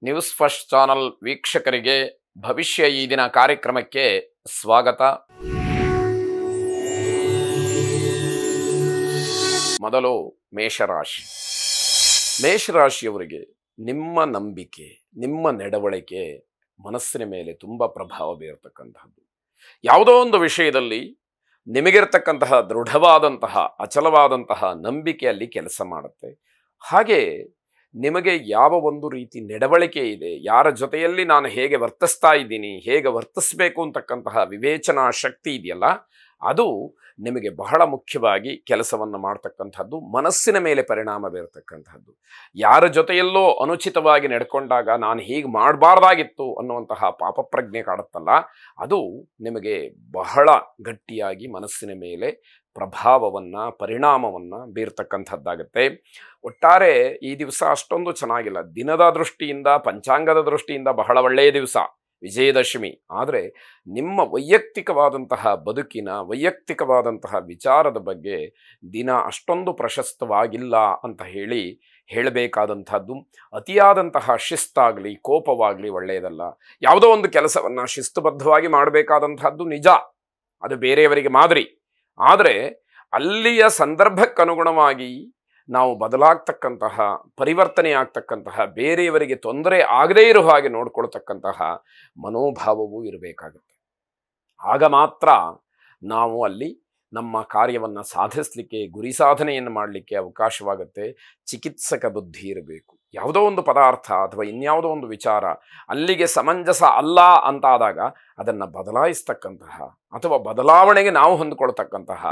News first channel ವೀಕ್ಷಕರಿಗೆ ಭವಿಷ್ಯ ಈ ದಿನ ಕಾರ್ಯಕ್ರಮಕ್ಕೆ ಸ್ವಾಗತ. ಮೊದಲು ಮೇಷರಾಶಿ. ಮೇಷರಾಶಿಯವರಿಗೆ ನಿಮ್ಮ ನಂಬಿಕೆ, ನಿಮ್ಮ ನಡವಳಿಕೆ ಮನಸ್ಸಿನ ಮೇಲೆ ತುಂಬ ಪ್ರಭಾವ ಬೀರತಕ್ಕಂಥದ್ದು. ಯಾವುದೋ ಒಂದು ವಿಷಯದಲ್ಲಿ ನಿಮಗಿರ್ತಕ್ಕಂತಹ ದೃಢವಾದಂತಹ ಅಚಲವಾದಂತಹ ನಂಬಿಕೆಯಲ್ಲಿ ಕೆಲಸ ಮಾಡುತ್ತೆ. ಹಾಗೆ ನಿಮಗೆ ಯಾವ ಒಂದು ರೀತಿ ನಡವಳಿಕೆ ಇದೆ, ಯಾರ ಜೊತೆಯಲ್ಲಿ ನಾನು ಹೇಗೆ ವರ್ತಿಸ್ತಾ ಇದ್ದೀನಿ, ಹೇಗೆ ವರ್ತಿಸಬೇಕು ಅಂತಕ್ಕಂತಹ ವಿವೇಚನಾ ಶಕ್ತಿ ಇದೆಯಲ್ಲ, ಅದು ನಿಮಗೆ ಬಹಳ ಮುಖ್ಯವಾಗಿ ಕೆಲಸವನ್ನು ಮಾಡ್ತಕ್ಕಂಥದ್ದು, ಮನಸ್ಸಿನ ಮೇಲೆ ಪರಿಣಾಮ ಬೀರತಕ್ಕಂಥದ್ದು. ಯಾರ ಜೊತೆಯಲ್ಲೋ ಅನುಚಿತವಾಗಿ ನಡ್ಕೊಂಡಾಗ ನಾನು ಹೀಗೆ ಮಾಡಬಾರ್ದಾಗಿತ್ತು ಅನ್ನುವಂತಹ ಪಾಪಪ್ರಜ್ಞೆ ಕಾಡುತ್ತಲ್ಲ, ಅದು ನಿಮಗೆ ಬಹಳ ಗಟ್ಟಿಯಾಗಿ ಮನಸ್ಸಿನ ಮೇಲೆ ಪ್ರಭಾವವನ್ನು ಪರಿಣಾಮವನ್ನು ಬೀರ್ತಕ್ಕಂಥದ್ದಾಗತ್ತೆ. ಒಟ್ಟಾರೆ ಈ ದಿವಸ ಅಷ್ಟೊಂದು ಚೆನ್ನಾಗಿಲ್ಲ. ದಿನದ ದೃಷ್ಟಿಯಿಂದ, ಪಂಚಾಂಗದ ದೃಷ್ಟಿಯಿಂದ ಬಹಳ ಒಳ್ಳೆಯ ದಿವಸ ವಿಜಯದಶಮಿ. ಆದರೆ ನಿಮ್ಮ ವೈಯಕ್ತಿಕವಾದಂತಹ ಬದುಕಿನ ವೈಯಕ್ತಿಕವಾದಂತಹ ವಿಚಾರದ ಬಗ್ಗೆ ದಿನ ಅಷ್ಟೊಂದು ಪ್ರಶಸ್ತವಾಗಿಲ್ಲ ಅಂತ ಹೇಳಬೇಕಾದಂಥದ್ದು. ಅತಿಯಾದಂತಹ ಶಿಸ್ತಾಗಲಿ ಕೋಪವಾಗಲಿ ಒಳ್ಳೆಯದಲ್ಲ. ಯಾವುದೋ ಒಂದು ಕೆಲಸವನ್ನು ಶಿಸ್ತುಬದ್ಧವಾಗಿ ಮಾಡಬೇಕಾದಂತಹದ್ದು ನಿಜ, ಅದು ಬೇರೆಯವರಿಗೆ ಮಾದರಿ. ಆದರೆ ಅಲ್ಲಿಯ ಸಂದರ್ಭಕ್ಕನುಗುಣವಾಗಿ ನಾವು ಬದಲಾಗ್ತಕ್ಕಂತಹ, ಪರಿವರ್ತನೆ ಆಗ್ತಕ್ಕಂತಹ, ಬೇರೆಯವರಿಗೆ ತೊಂದರೆ ಆಗದೇ ಇರೋ ಹಾಗೆ ನೋಡ್ಕೊಳ್ತಕ್ಕಂತಹ ಮನೋಭಾವವೂ ಇರಬೇಕಾಗುತ್ತೆ. ಆಗ ಮಾತ್ರ ನಾವು ಅಲ್ಲಿ ನಮ್ಮ ಕಾರ್ಯವನ್ನು ಸಾಧಿಸಲಿಕ್ಕೆ, ಗುರಿ ಸಾಧನೆಯನ್ನು ಮಾಡಲಿಕ್ಕೆ ಅವಕಾಶವಾಗುತ್ತೆ. ಚಿಕಿತ್ಸಕ ಬುದ್ಧಿ ಇರಬೇಕು. ಯಾವುದೋ ಒಂದು ಪದಾರ್ಥ ಅಥವಾ ಇನ್ಯಾವುದೋ ಒಂದು ವಿಚಾರ ಅಲ್ಲಿಗೆ ಸಮಂಜಸ ಅಲ್ಲ ಅಂತಾದಾಗ ಅದನ್ನು ಬದಲಾಯಿಸ್ತಕ್ಕಂತಹ ಅಥವಾ ಬದಲಾವಣೆಗೆ ನಾವು ಹೊಂದಿಕೊಳ್ತಕ್ಕಂತಹ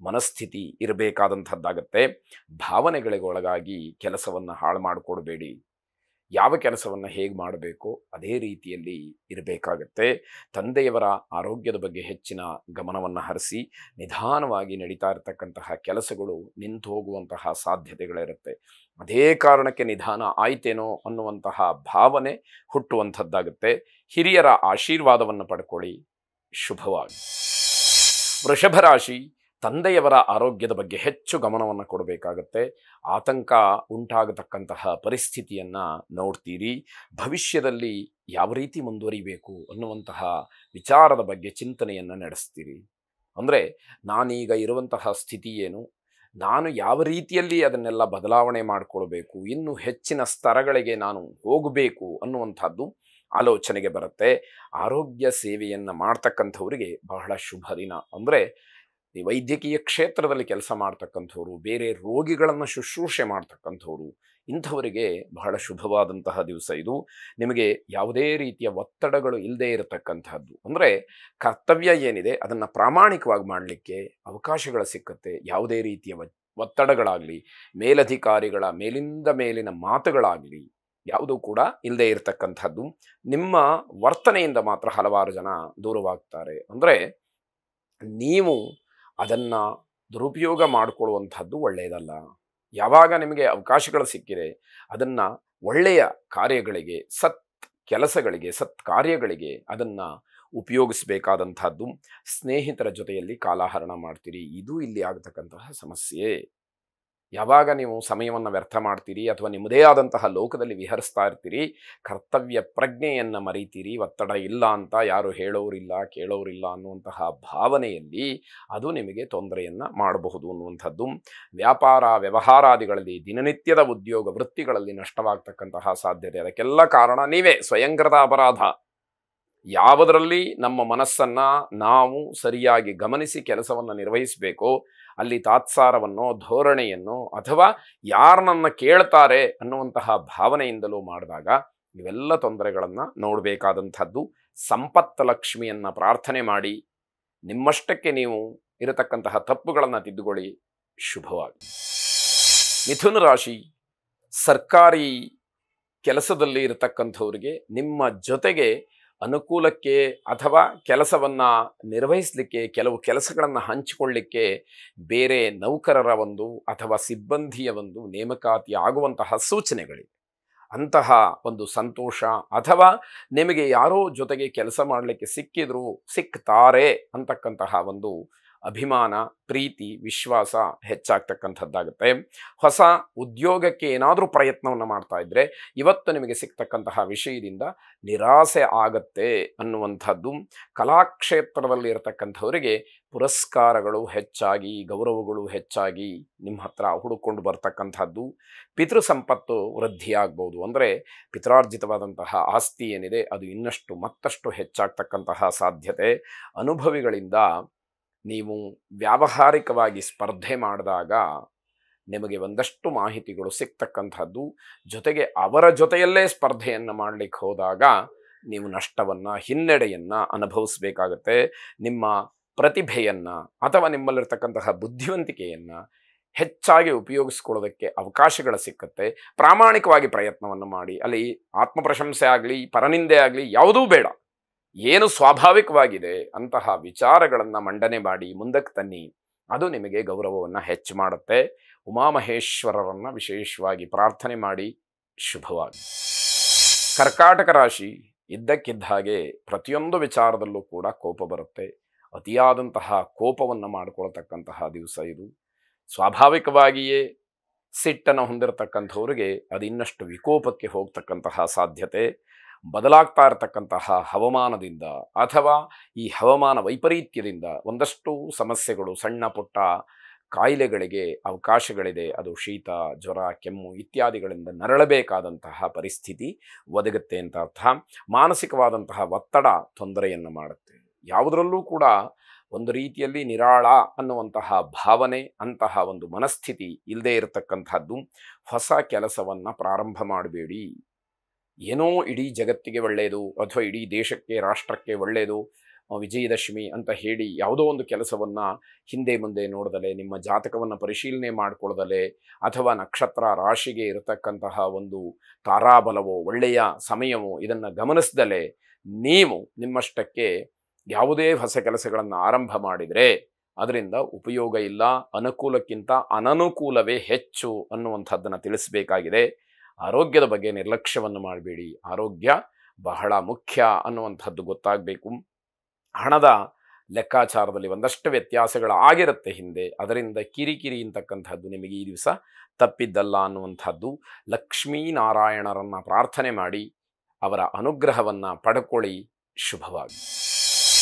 ಮನಸ್ಥಿತಿ ಇರಬೇಕಾದಂಥದ್ದಾಗತ್ತೆ. ಭಾವನೆಗಳಿಗೆ ಒಳಗಾಗಿ ಕೆಲಸವನ್ನು ಹಾಳು ಮಾಡಿಕೊಡ್ಬೇಡಿ. ಯಾವ ಕೆಲಸವನ್ನು ಹೇಗೆ ಮಾಡಬೇಕೋ ಅದೇ ರೀತಿಯಲ್ಲಿ ಇರಬೇಕಾಗತ್ತೆ. ತಂದೆಯವರ ಆರೋಗ್ಯದ ಬಗ್ಗೆ ಹೆಚ್ಚಿನ ಗಮನವನ್ನು ಹರಿಸಿ. ನಿಧಾನವಾಗಿ ನಡೀತಾ ಇರತಕ್ಕಂತಹ ಕೆಲಸಗಳು ನಿಂತು ಹೋಗುವಂತಹ ಸಾಧ್ಯತೆಗಳಿರುತ್ತೆ. ಅದೇ ಕಾರಣಕ್ಕೆ ನಿಧಾನ ಆಯ್ತೇನೋ ಅನ್ನುವಂತಹ ಭಾವನೆ ಹುಟ್ಟುವಂಥದ್ದಾಗುತ್ತೆ. ಹಿರಿಯರ ಆಶೀರ್ವಾದವನ್ನು ಪಡ್ಕೊಳ್ಳಿ, ಶುಭವಾಗಿ. ವೃಷಭ ರಾಶಿ. ತಂದೆಯವರ ಆರೋಗ್ಯದ ಬಗ್ಗೆ ಹೆಚ್ಚು ಗಮನವನ್ನು ಕೊಡಬೇಕಾಗತ್ತೆ. ಆತಂಕ ಉಂಟಾಗತಕ್ಕಂತಹ ಪರಿಸ್ಥಿತಿಯನ್ನು ನೋಡ್ತೀರಿ. ಭವಿಷ್ಯದಲ್ಲಿ ಯಾವ ರೀತಿ ಮುಂದುವರಿಬೇಕು ಅನ್ನುವಂತಹ ವಿಚಾರದ ಬಗ್ಗೆ ಚಿಂತನೆಯನ್ನು ನಡೆಸ್ತೀರಿ. ಅಂದರೆ ನಾನೀಗ ಇರುವಂತಹ ಸ್ಥಿತಿ ಏನು, ನಾನು ಯಾವ ರೀತಿಯಲ್ಲಿ ಅದನ್ನೆಲ್ಲ ಬದಲಾವಣೆ ಮಾಡಿಕೊಳ್ಬೇಕು, ಇನ್ನೂ ಹೆಚ್ಚಿನ ಸ್ತರಗಳಿಗೆ ನಾನು ಹೋಗಬೇಕು ಅನ್ನುವಂಥದ್ದು ಆಲೋಚನೆಗೆ ಬರುತ್ತೆ. ಆರೋಗ್ಯ ಸೇವೆಯನ್ನು ಮಾಡ್ತಕ್ಕಂಥವರಿಗೆ ಬಹಳ ಶುಭ ದಿನ. ಅಂದರೆ ಈ ವೈದ್ಯಕೀಯ ಕ್ಷೇತ್ರದಲ್ಲಿ ಕೆಲಸ ಮಾಡ್ತಕ್ಕಂಥವ್ರು, ಬೇರೆ ರೋಗಿಗಳನ್ನು ಶುಶ್ರೂಷೆ ಮಾಡ್ತಕ್ಕಂಥವ್ರು, ಇಂಥವರಿಗೆ ಬಹಳ ಶುಭವಾದಂತಹ ದಿವಸ ಇದು. ನಿಮಗೆ ಯಾವುದೇ ರೀತಿಯ ಒತ್ತಡಗಳು ಇಲ್ಲದೇ ಇರತಕ್ಕಂಥದ್ದು. ಅಂದರೆ ಕರ್ತವ್ಯ ಏನಿದೆ ಅದನ್ನು ಪ್ರಾಮಾಣಿಕವಾಗಿ ಮಾಡಲಿಕ್ಕೆ ಅವಕಾಶಗಳು ಸಿಕ್ಕತ್ತೆ. ಯಾವುದೇ ರೀತಿಯ ಒತ್ತಡಗಳಾಗಲಿ, ಮೇಲಧಿಕಾರಿಗಳ ಮೇಲಿನ ಮಾತುಗಳಾಗಲಿ ಯಾವುದೂ ಕೂಡ ಇಲ್ಲದೆ ಇರತಕ್ಕಂಥದ್ದು. ನಿಮ್ಮ ವರ್ತನೆಯಿಂದ ಮಾತ್ರ ಹಲವಾರು ಜನ ದೂರವಾಗ್ತಾರೆ. ಅಂದರೆ ನೀವು ಅದನ್ನು ದುರುಪಯೋಗ ಮಾಡಿಕೊಳ್ಳುವಂಥದ್ದು ಒಳ್ಳೆಯದಲ್ಲ. ಯಾವಾಗ ನಿಮಗೆ ಅವಕಾಶಗಳು ಸಿಕ್ಕಿದೆ ಅದನ್ನು ಒಳ್ಳೆಯ ಕಾರ್ಯಗಳಿಗೆ, ಕೆಲಸಗಳಿಗೆ, ಕಾರ್ಯಗಳಿಗೆ ಅದನ್ನು ಉಪಯೋಗಿಸಬೇಕಾದಂಥದ್ದು. ಸ್ನೇಹಿತರ ಜೊತೆಯಲ್ಲಿ ಕಾಲಹರಣ ಮಾಡ್ತೀರಿ, ಇದು ಇಲ್ಲಿ ಆಗತಕ್ಕಂತಹ ಸಮಸ್ಯೆ. ಯಾವಾಗ ನೀವು ಸಮಯವನ್ನು ವ್ಯರ್ಥ ಮಾಡ್ತೀರಿ ಅಥವಾ ನಿಮ್ಮದೇ ಆದಂತಹ ಲೋಕದಲ್ಲಿ ವಿಹರಿಸ್ತಾ ಇರ್ತೀರಿ, ಕರ್ತವ್ಯ ಪ್ರಜ್ಞೆಯನ್ನು ಮರೀತೀರಿ. ಒತ್ತಡ ಇಲ್ಲ ಅಂತ ಯಾರು ಹೇಳೋರಿಲ್ಲ, ಕೇಳೋರಿಲ್ಲ ಅನ್ನುವಂತಹ ಭಾವನೆಯಲ್ಲಿ ಅದು ನಿಮಗೆ ತೊಂದರೆಯನ್ನು ಮಾಡಬಹುದು ಅನ್ನುವಂಥದ್ದು. ವ್ಯಾಪಾರ ವ್ಯವಹಾರಾದಿಗಳಲ್ಲಿ, ದಿನನಿತ್ಯದ ಉದ್ಯೋಗ ವೃತ್ತಿಗಳಲ್ಲಿ ನಷ್ಟವಾಗ್ತಕ್ಕಂತಹ ಸಾಧ್ಯತೆ. ಅದಕ್ಕೆಲ್ಲ ಕಾರಣ ನೀವೇ, ಸ್ವಯಂಕೃತ ಅಪರಾಧ. ಯಾವುದರಲ್ಲಿ ನಮ್ಮ ಮನಸ್ಸನ್ನು ನಾವು ಸರಿಯಾಗಿ ಗಮನಿಸಿ ಕೆಲಸವನ್ನು ನಿರ್ವಹಿಸಬೇಕೋ ಅಲ್ಲಿ ತಾತ್ಸಾರವನ್ನು, ಧೋರಣೆಯನ್ನು ಅಥವಾ ಯಾರನ್ನ ಕೇಳ್ತಾರೆ ಅನ್ನುವಂತಹ ಭಾವನೆಯಿಂದಲೂ ಮಾಡಿದಾಗ ಇವೆಲ್ಲ ತೊಂದರೆಗಳನ್ನು ನೋಡಬೇಕಾದಂಥದ್ದು. ಸಂಪತ್ತ ಲಕ್ಷ್ಮಿಯನ್ನು ಪ್ರಾರ್ಥನೆ ಮಾಡಿ ನಿಮ್ಮಷ್ಟಕ್ಕೆ ನೀವು ಇರತಕ್ಕಂತಹ ತಪ್ಪುಗಳನ್ನು ತಿದ್ದುಕೊಳ್ಳಿ, ಶುಭವಾಗಿ. ಮಿಥುನ ರಾಶಿ. ಸರ್ಕಾರಿ ಕೆಲಸದಲ್ಲಿ ಇರತಕ್ಕಂಥವ್ರಿಗೆ ನಿಮ್ಮ ಜೊತೆಗೆ ಅನುಕೂಲಕ್ಕೆ ಅಥವಾ ಕೆಲಸವನ್ನು ನಿರ್ವಹಿಸಲಿಕ್ಕೆ, ಕೆಲವು ಕೆಲಸಗಳನ್ನು ಹಂಚಿಕೊಳ್ಳಿಕ್ಕೆ ಬೇರೆ ನೌಕರರ ಒಂದು ಅಥವಾ ಸಿಬ್ಬಂದಿಯ ಒಂದು ನೇಮಕಾತಿ ಆಗುವಂತಹ ಸೂಚನೆಗಳಿವೆ. ಅಂತಹ ಒಂದು ಸಂತೋಷ ಅಥವಾ ನಿಮಗೆ ಯಾರೋ ಜೊತೆಗೆ ಕೆಲಸ ಮಾಡಲಿಕ್ಕೆ ಸಿಕ್ಕಿದ್ರು, ಸಿಕ್ತಾರೆ ಅಂತಕ್ಕಂತಹ ಒಂದು ಅಭಿಮಾನ, ಪ್ರೀತಿ, ವಿಶ್ವಾಸ ಹೆಚ್ಚಾಗ್ತಕ್ಕಂಥದ್ದಾಗುತ್ತೆ. ಹೊಸ ಉದ್ಯೋಗಕ್ಕೆ ಏನಾದರೂ ಪ್ರಯತ್ನವನ್ನು ಮಾಡ್ತಾ ಇದ್ದರೆ ಇವತ್ತು ನಿಮಗೆ ಸಿಗ್ತಕ್ಕಂತಹ ವಿಷಯದಿಂದ ನಿರಾಸೆ ಆಗತ್ತೆ ಅನ್ನುವಂಥದ್ದು. ಕಲಾಕ್ಷೇತ್ರದಲ್ಲಿ ಇರತಕ್ಕಂಥವರಿಗೆ ಪುರಸ್ಕಾರಗಳು ಹೆಚ್ಚಾಗಿ, ಗೌರವಗಳು ಹೆಚ್ಚಾಗಿ ನಿಮ್ಮ ಹತ್ರ ಹುಡುಕೊಂಡು ಬರ್ತಕ್ಕಂಥದ್ದು. ಪಿತೃ ಸಂಪತ್ತು ವೃದ್ಧಿಯಾಗ್ಬೋದು, ಅಂದರೆ ಪಿತ್ರಾರ್ಜಿತವಾದಂತಹ ಆಸ್ತಿ ಏನಿದೆ ಅದು ಇನ್ನಷ್ಟು ಮತ್ತಷ್ಟು ಹೆಚ್ಚಾಗ್ತಕ್ಕಂತಹ ಸಾಧ್ಯತೆ. ಅನುಭವಿಗಳಿಂದ ನೀವು ವ್ಯಾವಹಾರಿಕವಾಗಿ ಸ್ಪರ್ಧೆ ಮಾಡಿದಾಗ ನಿಮಗೆ ಒಂದಷ್ಟು ಮಾಹಿತಿಗಳು ಸಿಗ್ತಕ್ಕಂಥದ್ದು. ಜೊತೆಗೆ ಅವರ ಜೊತೆಯಲ್ಲೇ ಸ್ಪರ್ಧೆಯನ್ನು ಮಾಡಲಿಕ್ಕೆ ಹೋದಾಗ ನೀವು ನಷ್ಟವನ್ನು, ಹಿನ್ನಡೆಯನ್ನು ಅನುಭವಿಸಬೇಕಾಗತ್ತೆ. ನಿಮ್ಮ ಪ್ರತಿಭೆಯನ್ನು ಅಥವಾ ನಿಮ್ಮಲ್ಲಿರ್ತಕ್ಕಂತಹ ಬುದ್ಧಿವಂತಿಕೆಯನ್ನು ಹೆಚ್ಚಾಗಿ ಉಪಯೋಗಿಸ್ಕೊಳ್ಳೋದಕ್ಕೆ ಅವಕಾಶಗಳು ಸಿಕ್ಕತ್ತೆ. ಪ್ರಾಮಾಣಿಕವಾಗಿ ಪ್ರಯತ್ನವನ್ನು ಮಾಡಿ. ಅಲ್ಲಿ ಆತ್ಮಪ್ರಶಂಸೆ ಆಗಲಿ, ಪರನಿಂದೆ ಆಗಲಿ ಯಾವುದೂ ಬೇಡ. ಏನು ಸ್ವಾಭಾವಿಕವಾಗಿದೆ ಅಂತಹ ವಿಚಾರಗಳನ್ನು ಮಂಡನೆ ಮಾಡಿ ಮುಂದಕ್ಕೆ ತನ್ನಿ. ಅದು ನಿಮಗೆ ಗೌರವವನ್ನು ಹೆಚ್ಚು ಮಾಡುತ್ತೆ. ಉಮಾಮಹೇಶ್ವರರನ್ನು ವಿಶೇಷವಾಗಿ ಪ್ರಾರ್ಥನೆ ಮಾಡಿ. ಶುಭವಾಗಿ. ಕರ್ಕಾಟಕ ರಾಶಿ ಇದ್ದಕ್ಕಿದ್ದ ಹಾಗೆ ಪ್ರತಿಯೊಂದು ವಿಚಾರದಲ್ಲೂ ಕೂಡ ಕೋಪ ಬರುತ್ತೆ. ಅತಿಯಾದಂತಹ ಕೋಪವನ್ನು ಮಾಡಿಕೊಳ್ತಕ್ಕಂತಹ ದಿವಸ ಇದು. ಸ್ವಾಭಾವಿಕವಾಗಿಯೇ ಸಿಟ್ಟನ್ನು ಹೊಂದಿರತಕ್ಕಂಥವ್ರಿಗೆ ಅದು ಇನ್ನಷ್ಟು ವಿಕೋಪಕ್ಕೆ ಹೋಗ್ತಕ್ಕಂತಹ ಸಾಧ್ಯತೆ. ಬದಲಾಗ್ತಾ ಇರತಕ್ಕಂತಹ ಹವಾಮಾನದಿಂದ ಅಥವಾ ಈ ಹವಾಮಾನ ವೈಪರೀತ್ಯದಿಂದ ಒಂದಷ್ಟು ಸಮಸ್ಯೆಗಳು, ಸಣ್ಣ ಪುಟ್ಟ ಕಾಯಿಲೆಗಳಿಗೆ ಅವಕಾಶಗಳಿದೆ. ಅದು ಶೀತ, ಜ್ವರ, ಕೆಮ್ಮು ಇತ್ಯಾದಿಗಳಿಂದ ನರಳಬೇಕಾದಂತಹ ಪರಿಸ್ಥಿತಿ ಒದಗುತ್ತೆ ಅಂತ ಅರ್ಥ. ಮಾನಸಿಕವಾದಂತಹ ಒತ್ತಡ ತೊಂದರೆಯನ್ನು ಮಾಡುತ್ತೆ. ಯಾವುದರಲ್ಲೂ ಕೂಡ ಒಂದು ರೀತಿಯಲ್ಲಿ ನಿರಾಳ ಅನ್ನುವಂತಹ ಭಾವನೆ, ಅಂತಹ ಒಂದು ಮನಸ್ಥಿತಿ ಇಲ್ಲದೆ ಇರತಕ್ಕಂಥದ್ದು. ಹೊಸ ಕೆಲಸವನ್ನು ಪ್ರಾರಂಭ ಮಾಡಬೇಡಿ. ಏನೋ ಇಡೀ ಜಗತ್ತಿಗೆ ಒಳ್ಳೆಯದು ಅಥವಾ ಇಡೀ ದೇಶಕ್ಕೆ, ರಾಷ್ಟ್ರಕ್ಕೆ ಒಳ್ಳೆಯದು, ವಿಜಯದಶಮಿ ಅಂತ ಹೇಳಿ ಯಾವುದೋ ಒಂದು ಕೆಲಸವನ್ನು ಹಿಂದೆ ಮುಂದೆ ನೋಡ್ದಲೆ, ನಿಮ್ಮ ಜಾತಕವನ್ನು ಪರಿಶೀಲನೆ ಮಾಡಿಕೊಳ್ಳದಲೆ ಅಥವಾ ನಕ್ಷತ್ರ ರಾಶಿಗೆ ಇರತಕ್ಕಂತಹ ಒಂದು ತಾರಾಬಲವೋ ಒಳ್ಳೆಯ ಸಮಯವೋ ಇದನ್ನು ಗಮನಿಸ್ದಲೆ ನೀವು ನಿಮ್ಮಷ್ಟಕ್ಕೆ ಯಾವುದೇ ಹೊಸ ಕೆಲಸಗಳನ್ನು ಆರಂಭ ಮಾಡಿದರೆ ಅದರಿಂದ ಉಪಯೋಗ ಇಲ್ಲ. ಅನುಕೂಲಕ್ಕಿಂತ ಅನನುಕೂಲವೇ ಹೆಚ್ಚು ಅನ್ನುವಂಥದ್ದನ್ನು ತಿಳಿಸಬೇಕಾಗಿದೆ. ಆರೋಗ್ಯದ ಬಗ್ಗೆ ನಿರ್ಲಕ್ಷ್ಯವನ್ನು ಮಾಡಬೇಡಿ. ಆರೋಗ್ಯ ಬಹಳ ಮುಖ್ಯ ಅನ್ನುವಂಥದ್ದು ಗೊತ್ತಾಗಬೇಕು. ಹಣದ ಲೆಕ್ಕಾಚಾರದಲ್ಲಿ ಒಂದಷ್ಟು ವ್ಯತ್ಯಾಸಗಳು ಆಗಿರುತ್ತೆ ಹಿಂದೆ, ಅದರಿಂದ ಕಿರಿಕಿರಿ ಅಂತಕ್ಕಂಥದ್ದು ನಿಮಗೆ ಈ ದಿವಸ ತಪ್ಪಿದ್ದಲ್ಲ ಅನ್ನುವಂಥದ್ದು. ಲಕ್ಷ್ಮೀನಾರಾಯಣರನ್ನು ಪ್ರಾರ್ಥನೆ ಮಾಡಿ ಅವರ ಅನುಗ್ರಹವನ್ನು ಪಡ್ಕೊಳ್ಳಿ. ಶುಭವಾಗಿ.